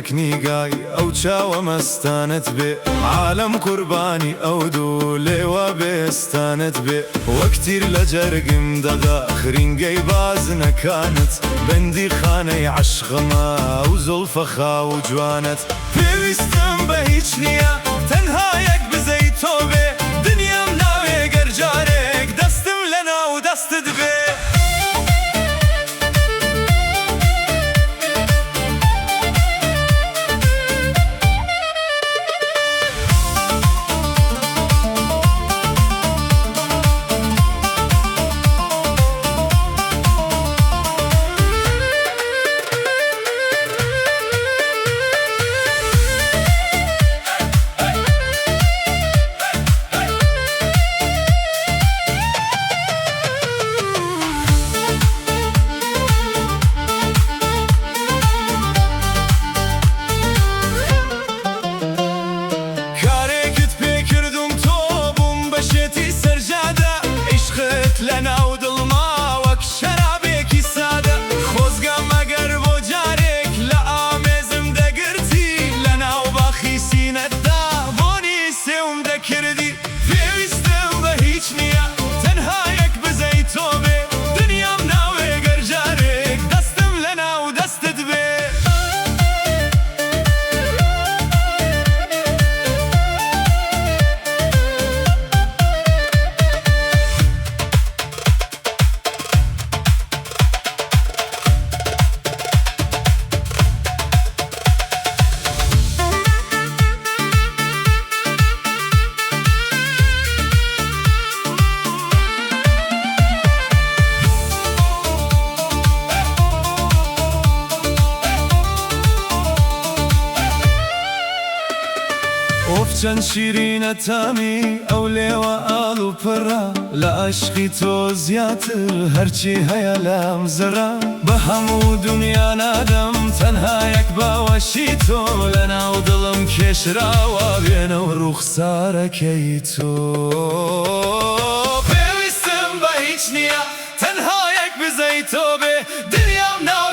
یەکنیگای ئەو چاوە مەستانت بێ عالەم قوربانی ئەو دوو لێوە بێستانت بێ وەک تیر لە جەرگم دەدا خرینگەی بازنەکانت بەندی خانەی عەشقمە ئەو زوڵفە خاو جوانت پێویستم بە هیچ نییە تەنها یەک بزەی تۆ بێ دنیام ناوێ گەر جارێک دەستم لە ناو دەستت بێ لەناو دڵما وەک شەرابێکی سادە خۆزگەم ئەگەر بۆ جارێک لە ئامێزم دەگرتی لەناو باخی سینەتدا بۆنی سێوم دەکردی پێویستم بە هیچ نییە تەنها یەک بزەی تۆ بێ دنیام ناوێ گەر جارێک دەستم لەناو دەستت بێ چەند شیرینە تامی ئەو لێوە ئاڵ و پڕە لە عەشقی تۆ زیاتر هەرچی هەیە لام زڕە بە هەموو دونیا نادەم تەنها یەک باوەشی تۆ لەناو دڵم کێشراوە بێنەوە ڕووخسارەکەی تۆ پێویستم بە هیچ نییە تەنها یەک بزەی تۆ بێ دنیام ناو